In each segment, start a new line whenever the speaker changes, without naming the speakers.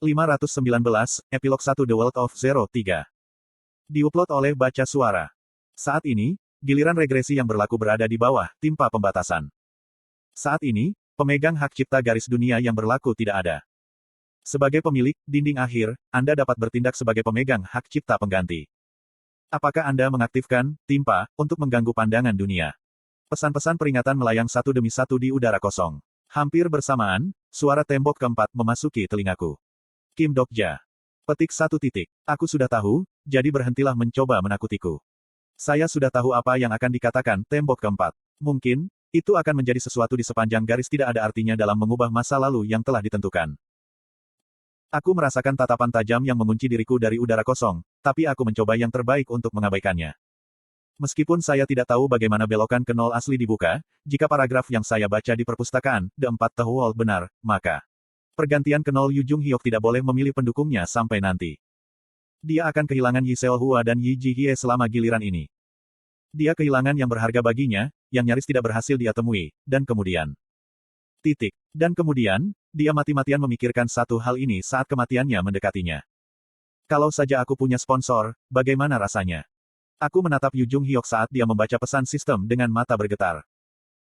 519, Epilog 1 The World of Zero 3. Diupload oleh Baca Suara. Saat ini, giliran regresi yang berlaku berada di bawah timpa pembatasan. Saat ini, pemegang hak cipta garis dunia yang berlaku tidak ada. Sebagai pemilik dinding akhir, Anda dapat bertindak sebagai pemegang hak cipta pengganti. Apakah Anda mengaktifkan timpa untuk mengganggu pandangan dunia? Pesan-pesan peringatan melayang satu demi satu di udara kosong. Hampir bersamaan, suara tembok keempat memasuki telingaku. Kim Dokja. Petik 1 titik. Aku sudah tahu, jadi berhentilah mencoba menakutiku. Saya sudah tahu apa yang akan dikatakan tembok keempat. Mungkin, itu akan menjadi sesuatu di sepanjang garis tidak ada artinya dalam mengubah masa lalu yang telah ditentukan. Aku merasakan tatapan tajam yang mengunci diriku dari udara kosong, tapi aku mencoba yang terbaik untuk mengabaikannya. Meskipun saya tidak tahu bagaimana belokan ke nol asli dibuka, jika paragraf yang saya baca di perpustakaan, The 4 The Wall benar, maka pergantian ke nol Yu Jung Hyok tidak boleh memilih pendukungnya sampai nanti. Dia akan kehilangan Yi Seol Hua dan Yi Ji Hye selama giliran ini. Dia kehilangan yang berharga baginya, yang nyaris tidak berhasil dia temui, dan kemudian. Titik. Dan kemudian, dia mati-matian memikirkan satu hal ini saat kematiannya mendekatinya. Kalau saja aku punya sponsor, bagaimana rasanya? Aku menatap Yu Jung Hyok saat dia membaca pesan sistem dengan mata bergetar.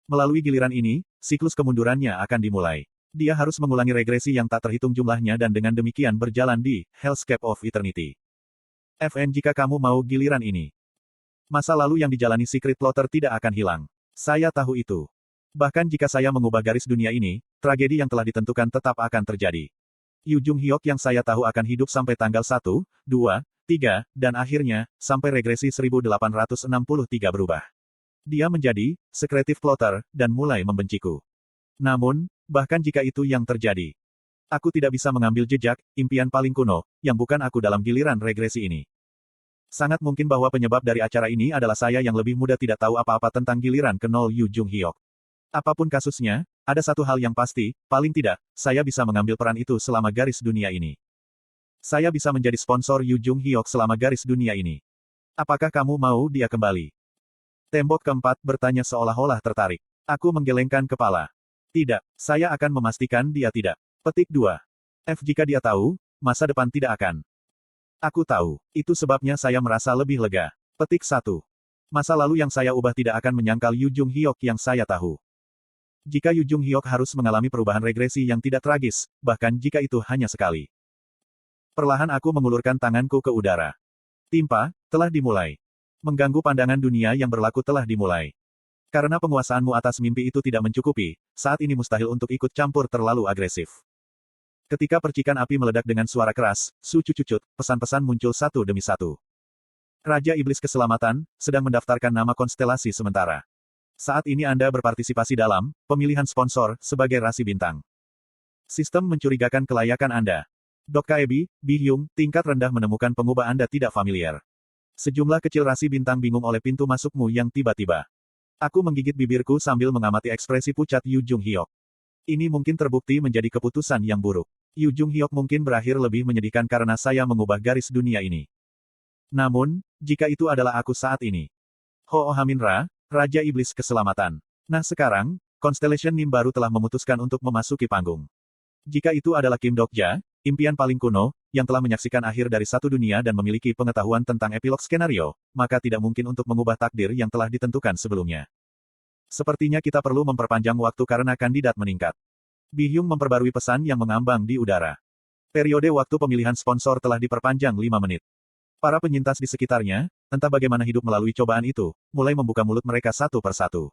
Melalui giliran ini, siklus kemundurannya akan dimulai. Dia harus mengulangi regresi yang tak terhitung jumlahnya dan dengan demikian berjalan di Hellscape of Eternity. FN jika kamu mau giliran ini. Masa lalu yang dijalani Secret Plotter tidak akan hilang. Saya tahu itu. Bahkan jika saya mengubah garis dunia ini, tragedi yang telah ditentukan tetap akan terjadi. Yu Jung Hyok yang saya tahu akan hidup sampai tanggal 1, 2, 3, dan akhirnya, sampai regresi 1863 berubah. Dia menjadi Secretive Plotter, dan mulai membenciku. Namun, bahkan jika itu yang terjadi, aku tidak bisa mengambil jejak, impian paling kuno, yang bukan aku dalam giliran regresi ini. Sangat mungkin bahwa penyebab dari acara ini adalah saya yang lebih muda tidak tahu apa-apa tentang giliran ke nol Yu Jung Hyok. Apapun kasusnya, ada satu hal yang pasti, paling tidak, saya bisa mengambil peran itu selama garis dunia ini. Saya bisa menjadi sponsor Yu Jung Hyok selama garis dunia ini. Apakah kamu mau dia kembali? Tembok keempat bertanya seolah-olah tertarik. Aku menggelengkan kepala. Tidak, saya akan memastikan dia tidak. Petik 2. F jika dia tahu, masa depan tidak akan. Aku tahu, itu sebabnya saya merasa lebih lega. Petik 1. Masa lalu yang saya ubah tidak akan menyangkal Yu Jung Hyok yang saya tahu. Jika Yu Jung Hyok harus mengalami perubahan regresi yang tidak tragis, bahkan jika itu hanya sekali. Perlahan aku mengulurkan tanganku ke udara. Timpa, telah dimulai. Mengganggu pandangan dunia yang berlaku telah dimulai. Karena penguasaanmu atas mimpi itu tidak mencukupi, saat ini mustahil untuk ikut campur terlalu agresif. Ketika percikan api meledak dengan suara keras, sucucucut, pesan-pesan muncul satu demi satu. Raja Iblis Keselamatan, sedang mendaftarkan nama konstelasi sementara. Saat ini Anda berpartisipasi dalam pemilihan sponsor sebagai rasi bintang. Sistem mencurigakan kelayakan Anda. Dok Kaebi, Bi Hyung, tingkat rendah menemukan pengubah Anda tidak familiar. Sejumlah kecil rasi bintang bingung oleh pintu masukmu yang tiba-tiba. Aku menggigit bibirku sambil mengamati ekspresi pucat Yu Jung Hyok. Ini mungkin terbukti menjadi keputusan yang buruk. Yu Jung Hyok mungkin berakhir lebih menyedihkan karena saya mengubah garis dunia ini. Namun, jika itu adalah aku saat ini. Ho Hamin Ra, Raja Iblis Keselamatan. Nah sekarang, Constellation Nim baru telah memutuskan untuk memasuki panggung. Jika itu adalah Kim Dokja, impian paling kuno, yang telah menyaksikan akhir dari satu dunia dan memiliki pengetahuan tentang epilog skenario, maka tidak mungkin untuk mengubah takdir yang telah ditentukan sebelumnya. Sepertinya kita perlu memperpanjang waktu karena kandidat meningkat. Bi Hyung memperbarui pesan yang mengambang di udara. Periode waktu pemilihan sponsor telah diperpanjang 5 menit. Para penyintas di sekitarnya, entah bagaimana hidup melalui cobaan itu, mulai membuka mulut mereka satu persatu.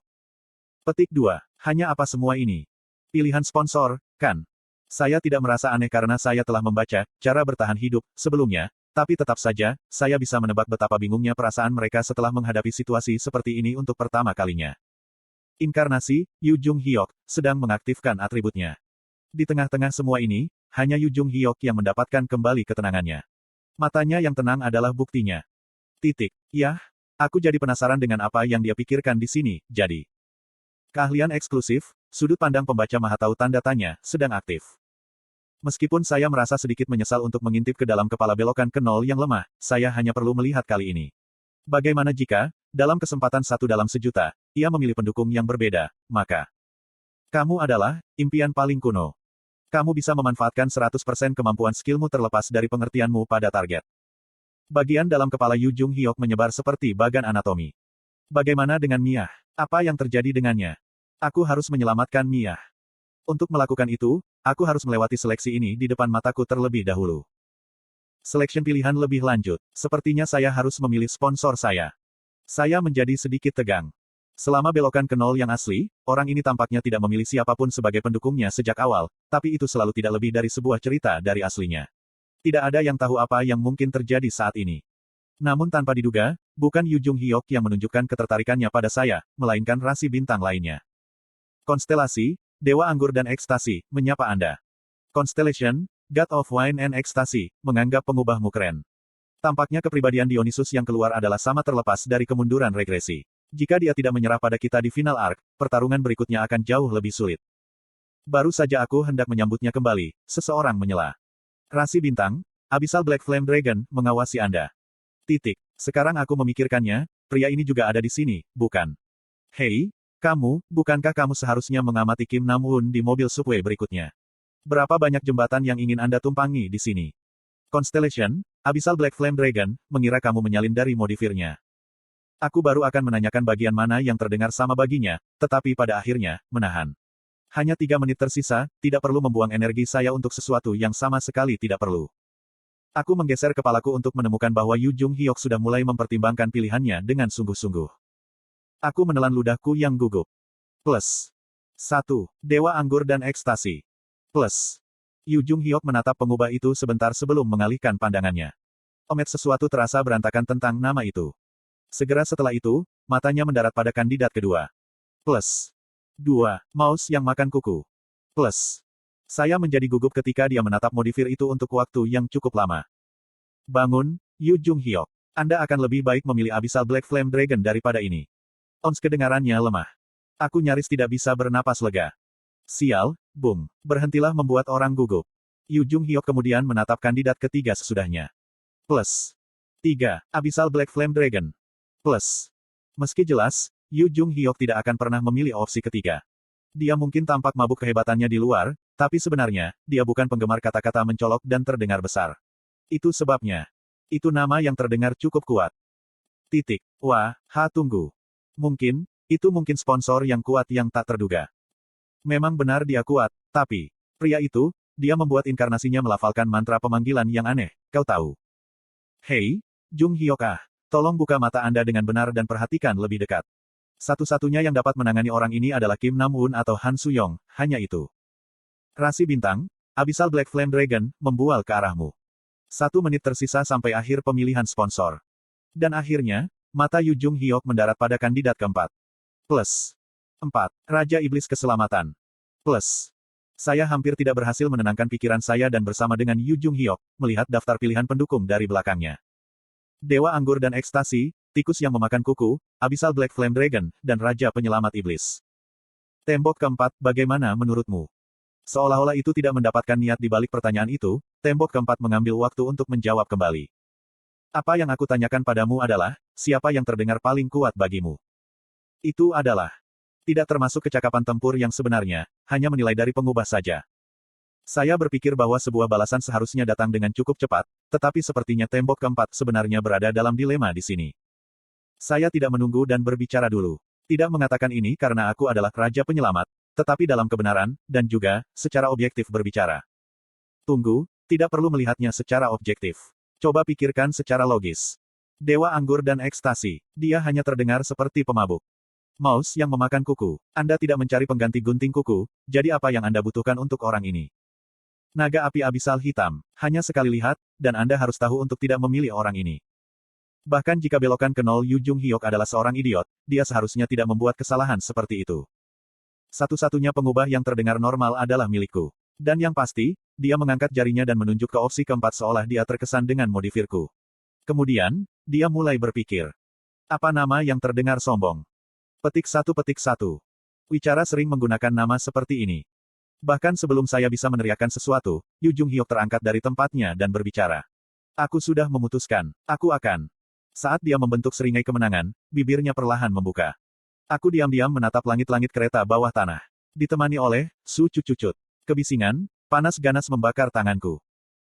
Petik 2. Hanya apa semua ini? Pilihan sponsor, kan? Saya tidak merasa aneh karena saya telah membaca cara bertahan hidup sebelumnya, tapi tetap saja, saya bisa menebak betapa bingungnya perasaan mereka setelah menghadapi situasi seperti ini untuk pertama kalinya. Inkarnasi, Yu Jung Hyok, sedang mengaktifkan atributnya. Di tengah-tengah semua ini, hanya Yu Jung Hyok yang mendapatkan kembali ketenangannya. Matanya yang tenang adalah buktinya. Titik. Yah, aku jadi penasaran dengan apa yang dia pikirkan di sini, jadi. Keahlian eksklusif, sudut pandang pembaca Mahatau tanda tanya, sedang aktif. Meskipun saya merasa sedikit menyesal untuk mengintip ke dalam kepala belokan ke nol yang lemah, saya hanya perlu melihat kali ini. Bagaimana jika, dalam kesempatan 1 dalam sejuta, ia memilih pendukung yang berbeda, maka kamu adalah impian paling kuno. Kamu bisa memanfaatkan 100% kemampuan skillmu terlepas dari pengertianmu pada target. Bagian dalam kepala Yu Jung Hyuk menyebar seperti bagan anatomi. Bagaimana dengan Mia? Apa yang terjadi dengannya? Aku harus menyelamatkan Mia. Untuk melakukan itu, aku harus melewati seleksi ini di depan mataku terlebih dahulu. Selection pilihan lebih lanjut. Sepertinya saya harus memilih sponsor saya. Saya menjadi sedikit tegang. Selama belokan ke nol yang asli, orang ini tampaknya tidak memilih siapapun sebagai pendukungnya sejak awal, tapi itu selalu tidak lebih dari sebuah cerita dari aslinya. Tidak ada yang tahu apa yang mungkin terjadi saat ini. Namun tanpa diduga, bukan Yu Jung Hyuk yang menunjukkan ketertarikannya pada saya, melainkan rasi bintang lainnya. Konstelasi, Dewa Anggur dan Ekstasi, menyapa Anda. Constellation, God of Wine and Ecstasy, menganggap pengubahmu keren. Tampaknya kepribadian Dionysus yang keluar adalah sama terlepas dari kemunduran regresi. Jika dia tidak menyerah pada kita di final arc, pertarungan berikutnya akan jauh lebih sulit. Baru saja aku hendak menyambutnya kembali, seseorang menyela. Rasi bintang, Abyssal Black Flame Dragon, mengawasi Anda. Titik. Sekarang aku memikirkannya, pria ini juga ada di sini, bukan? Hei, kamu, bukankah kamu seharusnya mengamati Kim Nam-woon di mobil subway berikutnya? Berapa banyak jembatan yang ingin Anda tumpangi di sini? Constellation, Abyssal Black Flame Dragon, mengira kamu menyalin dari modifirnya. Aku baru akan menanyakan bagian mana yang terdengar sama baginya, tetapi pada akhirnya, menahan. Hanya 3 menit tersisa, tidak perlu membuang energi saya untuk sesuatu yang sama sekali tidak perlu. Aku menggeser kepalaku untuk menemukan bahwa Yu Jung Hyuk sudah mulai mempertimbangkan pilihannya dengan sungguh-sungguh. Aku menelan ludahku yang gugup. Plus. 1. Dewa Anggur dan Ekstasi. Plus. Yu Jung Hyuk menatap pengubah itu sebentar sebelum mengalihkan pandangannya. Sesuatu terasa berantakan tentang nama itu. Segera setelah itu, matanya mendarat pada kandidat kedua. Plus. 2. Mouse yang makan kuku. Plus. Saya menjadi gugup ketika dia menatap modifir itu untuk waktu yang cukup lama. Bangun, Yu Jung Hyuk. Anda akan lebih baik memilih Abyssal Black Flame Dragon daripada ini. Kedengarannya lemah. Aku nyaris tidak bisa bernapas lega. Sial, Bung. Berhentilah membuat orang gugup. Yu Jung Hyuk kemudian menatap kandidat ketiga sesudahnya. Plus. 3. Abyssal Black Flame Dragon. Plus. Meski jelas, Yu Jung Hyuk tidak akan pernah memilih opsi ketiga. Dia mungkin tampak mabuk kehebatannya di luar, tapi sebenarnya, dia bukan penggemar kata-kata mencolok dan terdengar besar. Itu sebabnya. Itu nama yang terdengar cukup kuat. Titik. Wah, tunggu. Itu mungkin sponsor yang kuat yang tak terduga. Memang benar dia kuat, tapi, pria itu, dia membuat inkarnasinya melafalkan mantra pemanggilan yang aneh, kau tahu. Hei, Jung Hyuk tolong buka mata Anda dengan benar dan perhatikan lebih dekat. Satu-satunya yang dapat menangani orang ini adalah Kim Nam-woon atau Han Soo-young, hanya itu. Rasi bintang, Abyssal Black Flame Dragon, membual ke arahmu. 1 menit tersisa sampai akhir pemilihan sponsor. Dan akhirnya, mata Yu Jung Hyuk mendarat pada kandidat keempat. Plus. 4. Raja Iblis Keselamatan. Plus. Saya hampir tidak berhasil menenangkan pikiran saya dan bersama dengan Yu Jung Hyuk, melihat daftar pilihan pendukung dari belakangnya. Dewa Anggur dan Ekstasi, Tikus yang memakan kuku, Abyssal Black Flame Dragon, dan Raja Penyelamat Iblis. Tembok keempat, bagaimana menurutmu? Seolah-olah itu tidak mendapatkan niat di balik pertanyaan itu, tembok keempat mengambil waktu untuk menjawab kembali. Apa yang aku tanyakan padamu adalah, siapa yang terdengar paling kuat bagimu? Itu adalah. Tidak termasuk kecakapan tempur yang sebenarnya, hanya menilai dari pengubah saja. Saya berpikir bahwa sebuah balasan seharusnya datang dengan cukup cepat, tetapi sepertinya tembok keempat sebenarnya berada dalam dilema di sini. Saya tidak menunggu dan berbicara dulu. Tidak mengatakan ini karena aku adalah Raja Penyelamat, tetapi dalam kebenaran, dan juga, secara objektif berbicara. Tunggu, tidak perlu melihatnya secara objektif. Coba pikirkan secara logis. Dewa Anggur dan Ekstasi, dia hanya terdengar seperti pemabuk. Mouse yang memakan kuku. Anda tidak mencari pengganti gunting kuku, jadi apa yang Anda butuhkan untuk orang ini? Naga api abisal hitam. Hanya sekali lihat, dan Anda harus tahu untuk tidak memilih orang ini. Bahkan jika belokan ke nol Yu Jung Hyuk adalah seorang idiot, dia seharusnya tidak membuat kesalahan seperti itu. Satu-satunya pengubah yang terdengar normal adalah milikku. Dan yang pasti, dia mengangkat jarinya dan menunjuk ke opsi keempat seolah dia terkesan dengan modifirku. Kemudian, dia mulai berpikir. Apa nama yang terdengar sombong? Petik 1. Wicara sering menggunakan nama seperti ini. Bahkan sebelum saya bisa meneriakkan sesuatu, Yu Jung Hyuk terangkat dari tempatnya dan berbicara. Aku sudah memutuskan. Aku akan. Saat dia membentuk seringai kemenangan, bibirnya perlahan membuka. Aku diam-diam menatap langit-langit kereta bawah tanah. Ditemani oleh Su Cucucut. Kebisingan, Panas ganas membakar tanganku.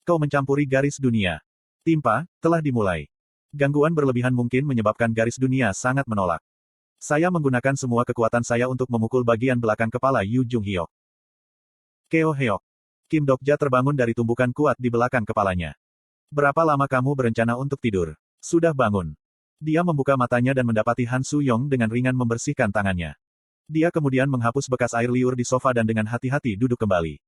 Kau mencampuri garis dunia. Timpa, telah dimulai. Gangguan berlebihan mungkin menyebabkan garis dunia sangat menolak. Saya menggunakan semua kekuatan saya untuk memukul bagian belakang kepala Yu Jung-hyuk. Keo Heok. Kim Dokja terbangun dari tumbukan kuat di belakang kepalanya. Berapa lama kamu berencana untuk tidur? Sudah bangun. Dia membuka matanya dan mendapati Han Su-yong dengan ringan membersihkan tangannya. Dia kemudian menghapus bekas air liur di sofa dan dengan hati-hati duduk kembali.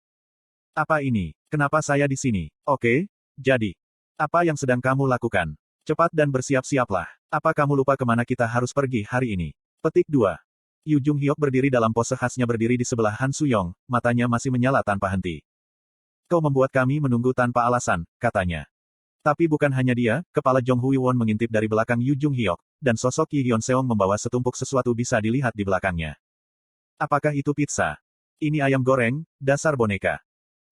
Apa ini? Kenapa saya di sini? Oke, jadi. Apa yang sedang kamu lakukan? Cepat dan bersiap-siaplah. Apa kamu lupa kemana kita harus pergi hari ini? Petik 2. Yu Jung-hyuk berdiri dalam pose khasnya berdiri di sebelah Han Su-yong, matanya masih menyala tanpa henti. Kau membuat kami menunggu tanpa alasan, katanya. Tapi bukan hanya dia, kepala Jong Hui-won mengintip dari belakang Yu Jung-hyuk, dan sosok Yi Hyun-seong membawa setumpuk sesuatu bisa dilihat di belakangnya. Apakah itu pizza? Ini ayam goreng, dasar boneka.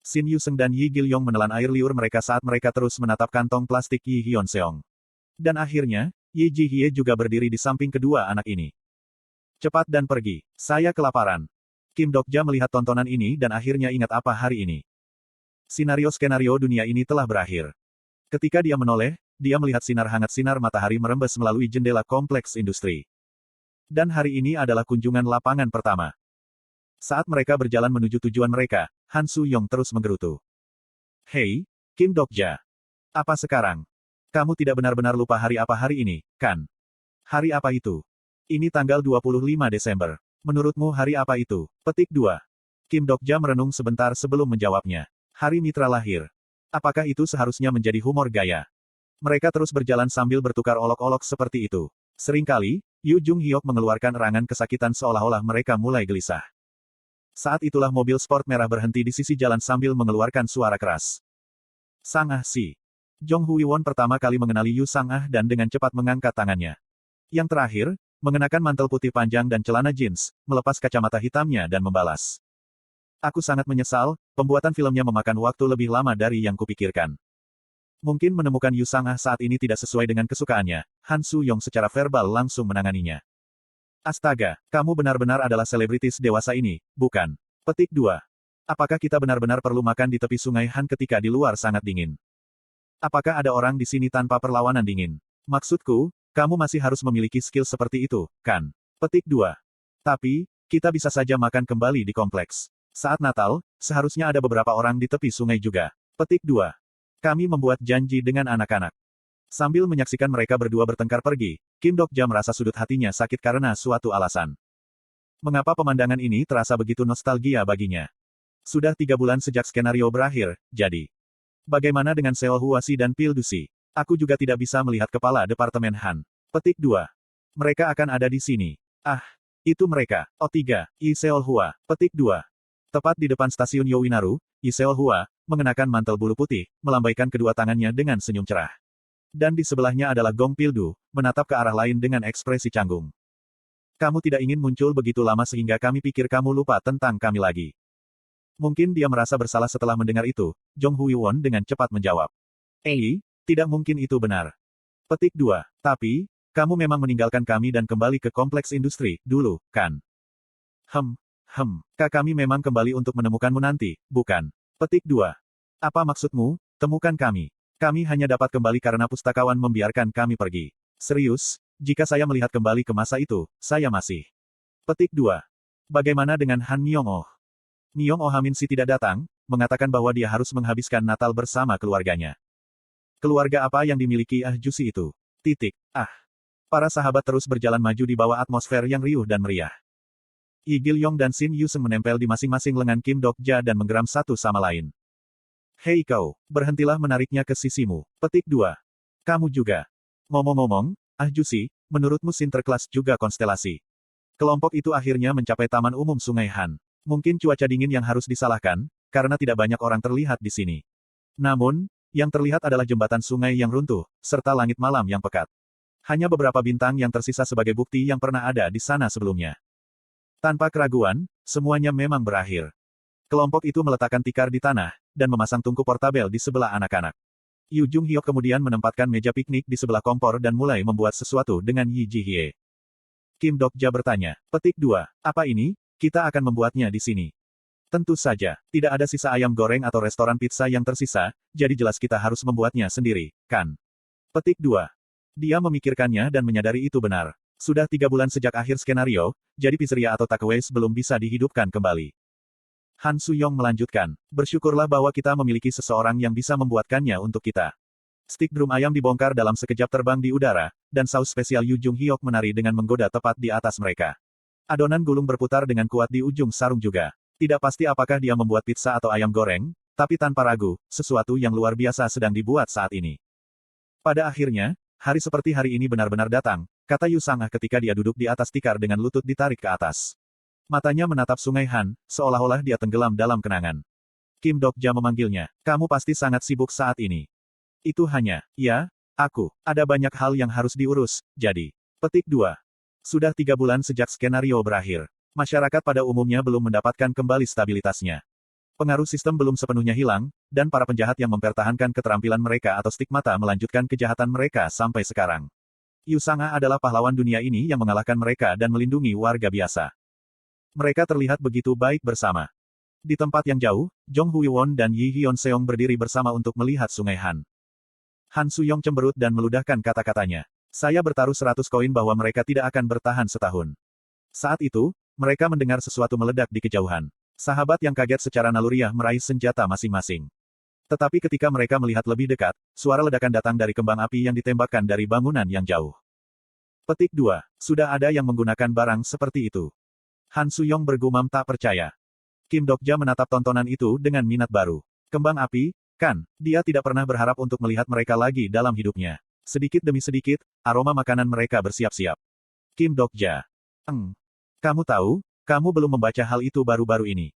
Shin Yu-seung dan Yi Gil-yong menelan air liur mereka saat mereka terus menatap kantong plastik Yi Hyun-seong. Dan akhirnya, Yi Ji-hye juga berdiri di samping kedua anak ini. Cepat dan pergi. Saya kelaparan. Kim Dokja melihat tontonan ini dan akhirnya ingat apa hari ini. Skenario dunia ini telah berakhir. Ketika dia menoleh, dia melihat sinar hangat sinar matahari merembes melalui jendela kompleks industri. Dan hari ini adalah kunjungan lapangan pertama. Saat mereka berjalan menuju tujuan mereka, Han Su-yong terus menggerutu. Hei, Kim Dokja. Apa sekarang? Kamu tidak benar-benar lupa hari apa hari ini, kan? Hari apa itu? Ini tanggal 25 Desember. Menurutmu hari apa itu? Petik 2. Kim Dokja merenung sebentar sebelum menjawabnya. Hari mitra lahir. Apakah itu seharusnya menjadi humor gaya? Mereka terus berjalan sambil bertukar olok-olok seperti itu. Seringkali, Yu Jung-hyuk mengeluarkan erangan kesakitan seolah-olah mereka mulai gelisah. Saat itulah mobil sport merah berhenti di sisi jalan sambil mengeluarkan suara keras. Sang Ah Si. Jong Hui-won pertama kali mengenali Yu Sang Ah dan dengan cepat mengangkat tangannya. Yang terakhir, mengenakan mantel putih panjang dan celana jeans, melepas kacamata hitamnya dan membalas. Aku sangat menyesal, pembuatan filmnya memakan waktu lebih lama dari yang kupikirkan. Mungkin menemukan Yu Sang Ah saat ini tidak sesuai dengan kesukaannya, Han Su-yong secara verbal langsung menanganinya. Astaga, kamu benar-benar adalah selebritis dewasa ini, bukan? Petik 2. Apakah kita benar-benar perlu makan di tepi sungai Han ketika di luar sangat dingin? Apakah ada orang di sini tanpa perlawanan dingin? Maksudku, kamu masih harus memiliki skill seperti itu, kan? Petik 2. Tapi, kita bisa saja makan kembali di kompleks. Saat Natal, seharusnya ada beberapa orang di tepi sungai juga. Petik 2. Kami membuat janji dengan anak-anak. Sambil menyaksikan mereka berdua bertengkar pergi, Kim Dokja merasa sudut hatinya sakit karena suatu alasan. Mengapa pemandangan ini terasa begitu nostalgia baginya? Sudah 3 bulan sejak skenario berakhir, jadi. Bagaimana dengan Seol Huasi dan Pil Dusi? Aku juga tidak bisa melihat kepala Departemen Han. Petik 2. Mereka akan ada di sini. Ah, itu mereka. O3, Yi Seol Hua. Petik 2. Tepat di depan stasiun Yowinaru, Yi Seol Hua, mengenakan mantel bulu putih, melambaikan kedua tangannya dengan senyum cerah. Dan di sebelahnya adalah Gong Pildu, menatap ke arah lain dengan ekspresi canggung. Kamu tidak ingin muncul begitu lama sehingga kami pikir kamu lupa tentang kami lagi. Mungkin dia merasa bersalah setelah mendengar itu, Jong Hui-won dengan cepat menjawab. Tidak mungkin itu benar. Petik 2. Tapi, kamu memang meninggalkan kami dan kembali ke kompleks industri, dulu, kan? Kami memang kembali untuk menemukanmu nanti, bukan? Petik 2. Apa maksudmu, temukan kami? Kami hanya dapat kembali karena pustakawan membiarkan kami pergi. Serius, jika saya melihat kembali ke masa itu, saya masih. Petik 2. Bagaimana dengan Han Myong-oh? Myong-oh Haminsi tidak datang, mengatakan bahwa dia harus menghabiskan Natal bersama keluarganya. Keluarga apa yang dimiliki Ah Jusi itu? Para sahabat terus berjalan maju di bawah atmosfer yang riuh dan meriah. Yi Gil-yong dan Shin Yu-seung menempel di masing-masing lengan Kim Dokja dan menggeram satu sama lain. Hei kau, berhentilah menariknya ke sisimu. Petik 2. Kamu juga. Ngomong-ngomong, Ah Jusi, menurutmu Sinterklas juga konstelasi? Kelompok itu akhirnya mencapai Taman Umum Sungai Han. Mungkin cuaca dingin yang harus disalahkan, karena tidak banyak orang terlihat di sini. Namun, yang terlihat adalah jembatan sungai yang runtuh, serta langit malam yang pekat. Hanya beberapa bintang yang tersisa sebagai bukti yang pernah ada di sana sebelumnya. Tanpa keraguan, semuanya memang berakhir. Kelompok itu meletakkan tikar di tanah, dan memasang tungku portabel di sebelah anak-anak. Yu Jung-hyuk kemudian menempatkan meja piknik di sebelah kompor dan mulai membuat sesuatu dengan Yi Ji-hye. Kim Dokja bertanya, petik 2, apa ini? Kita akan membuatnya di sini. Tentu saja, tidak ada sisa ayam goreng atau restoran pizza yang tersisa, jadi jelas kita harus membuatnya sendiri, kan? Petik 2. Dia memikirkannya dan menyadari itu benar. Sudah 3 bulan sejak akhir skenario, jadi pizzeria atau takeaways belum bisa dihidupkan kembali. Han Suyong melanjutkan, bersyukurlah bahwa kita memiliki seseorang yang bisa membuatkannya untuk kita. Stik drum ayam dibongkar dalam sekejap terbang di udara, dan saus spesial Yu Jung Hyok menari dengan menggoda tepat di atas mereka. Adonan gulung berputar dengan kuat di ujung sarung juga. Tidak pasti apakah dia membuat pizza atau ayam goreng, tapi tanpa ragu, sesuatu yang luar biasa sedang dibuat saat ini. Pada akhirnya, hari seperti hari ini benar-benar datang, kata Yu Sangah ketika dia duduk di atas tikar dengan lutut ditarik ke atas. Matanya menatap Sungai Han, seolah-olah dia tenggelam dalam kenangan. Kim Dok-ja memanggilnya, kamu pasti sangat sibuk saat ini. Itu hanya, ya, aku, ada banyak hal yang harus diurus, jadi. Petik 2. Sudah 3 bulan sejak skenario berakhir. Masyarakat pada umumnya belum mendapatkan kembali stabilitasnya. Pengaruh sistem belum sepenuhnya hilang, dan para penjahat yang mempertahankan keterampilan mereka atau stigmata melanjutkan kejahatan mereka sampai sekarang. Yu Sangah adalah pahlawan dunia ini yang mengalahkan mereka dan melindungi warga biasa. Mereka terlihat begitu baik bersama. Di tempat yang jauh, Jong Hui-won dan Yi Hyun-seong berdiri bersama untuk melihat Sungai Han. Han Suyong cemberut dan meludahkan kata-katanya. Saya bertaruh 100 koin bahwa mereka tidak akan bertahan setahun. Saat itu, mereka mendengar sesuatu meledak di kejauhan. Sahabat yang kaget secara naluriah meraih senjata masing-masing. Tetapi ketika mereka melihat lebih dekat, suara ledakan datang dari kembang api yang ditembakkan dari bangunan yang jauh. Petik 2. Sudah ada yang menggunakan barang seperti itu. Han Suyong bergumam tak percaya. Kim Dok-ja menatap tontonan itu dengan minat baru. Kembang api, kan? Dia tidak pernah berharap untuk melihat mereka lagi dalam hidupnya. Sedikit demi sedikit, aroma makanan mereka bersiap-siap. Kim Dok-ja. Kamu tahu, kamu belum membaca hal itu baru-baru ini.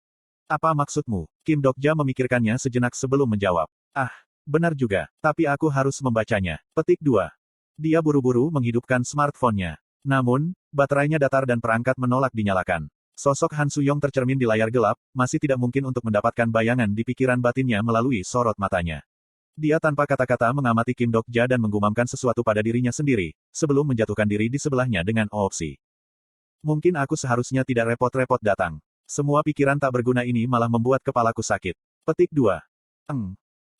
Apa maksudmu? Kim Dok-ja memikirkannya sejenak sebelum menjawab. Ah, benar juga, tapi aku harus membacanya. Petik 2. Dia buru-buru menghidupkan smartphone-nya. Namun, baterainya datar dan perangkat menolak dinyalakan. Sosok Han Suyong tercermin di layar gelap, masih tidak mungkin untuk mendapatkan bayangan di pikiran batinnya melalui sorot matanya. Dia tanpa kata-kata mengamati Kim Dok-ja dan menggumamkan sesuatu pada dirinya sendiri, sebelum menjatuhkan diri di sebelahnya dengan opsi. Mungkin aku seharusnya tidak repot-repot datang. Semua pikiran tak berguna ini malah membuat kepalaku sakit. Petik 2.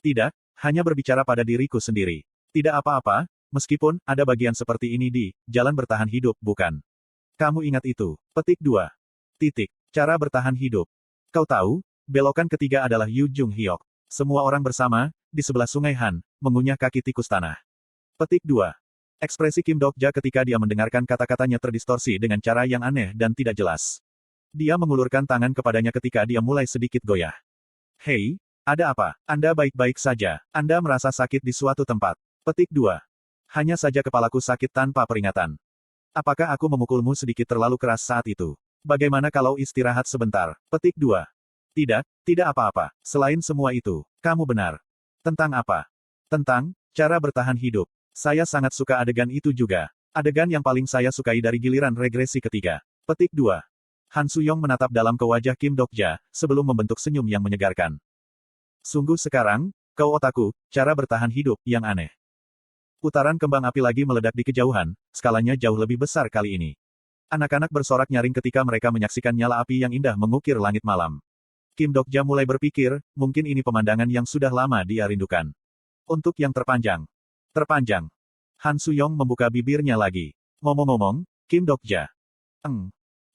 Tidak, hanya berbicara pada diriku sendiri. Tidak apa-apa, meskipun ada bagian seperti ini di jalan bertahan hidup, bukan? Kamu ingat itu. Petik 2. Cara bertahan hidup. Kau tahu, belokan ketiga adalah Yu Jung Hyok. Semua orang bersama, di sebelah Sungai Han, mengunyah kaki tikus tanah. Petik 2. Ekspresi Kim Dok-ja ketika dia mendengarkan kata-katanya terdistorsi dengan cara yang aneh dan tidak jelas. Dia mengulurkan tangan kepadanya ketika dia mulai sedikit goyah. Hei, ada apa? Anda baik-baik saja. Anda merasa sakit di suatu tempat. Petik 2. Hanya saja kepalaku sakit tanpa peringatan. Apakah aku memukulmu sedikit terlalu keras saat itu? Bagaimana kalau istirahat sebentar? Petik 2. Tidak apa-apa. Selain semua itu, kamu benar. Tentang apa? Tentang cara bertahan hidup. Saya sangat suka adegan itu juga. Adegan yang paling saya sukai dari giliran regresi ketiga. Petik 2. Han Suyong menatap dalam ke wajah Kim Dok-ja, sebelum membentuk senyum yang menyegarkan. Sungguh sekarang, kau otaku, cara bertahan hidup yang aneh. Putaran kembang api lagi meledak di kejauhan, skalanya jauh lebih besar kali ini. Anak-anak bersorak nyaring ketika mereka menyaksikan nyala api yang indah mengukir langit malam. Kim Dok-ja mulai berpikir, mungkin ini pemandangan yang sudah lama dia rindukan. Untuk yang terpanjang. Han Suyong membuka bibirnya lagi. Ngomong-ngomong, Kim Dok-ja.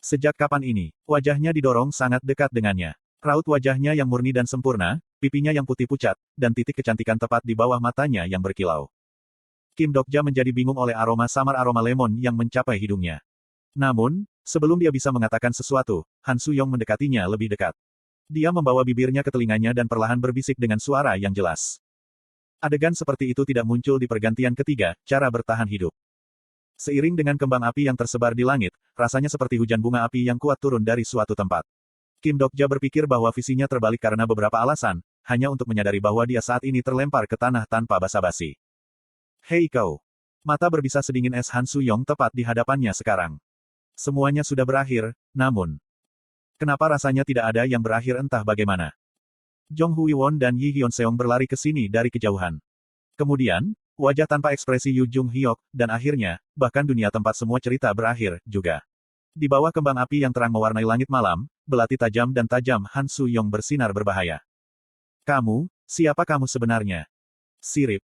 Sejak kapan ini, wajahnya didorong sangat dekat dengannya. Raut wajahnya yang murni dan sempurna, pipinya yang putih pucat, dan titik kecantikan tepat di bawah matanya yang berkilau. Kim Dok-ja menjadi bingung oleh aroma samar aroma lemon yang mencapai hidungnya. Namun, sebelum dia bisa mengatakan sesuatu, Han Suyong mendekatinya lebih dekat. Dia membawa bibirnya ke telinganya dan perlahan berbisik dengan suara yang jelas. Adegan seperti itu tidak muncul di pergantian ketiga, cara bertahan hidup. Seiring dengan kembang api yang tersebar di langit, rasanya seperti hujan bunga api yang kuat turun dari suatu tempat. Kim Dok-ja berpikir bahwa visinya terbalik karena beberapa alasan, hanya untuk menyadari bahwa dia saat ini terlempar ke tanah tanpa basa-basi. Hei kau! Mata berbisa sedingin es Han Suyong tepat di hadapannya sekarang. Semuanya sudah berakhir, namun... Kenapa rasanya tidak ada yang berakhir entah bagaimana? Jong Hui-won dan Yi Hyun-seong berlari ke sini dari kejauhan. Kemudian, wajah tanpa ekspresi Yu Jung Hyok, dan akhirnya, bahkan dunia tempat semua cerita berakhir, juga. Di bawah kembang api yang terang mewarnai langit malam, belati tajam dan tajam Han Suyong bersinar berbahaya. Kamu, siapa kamu sebenarnya? Sirip.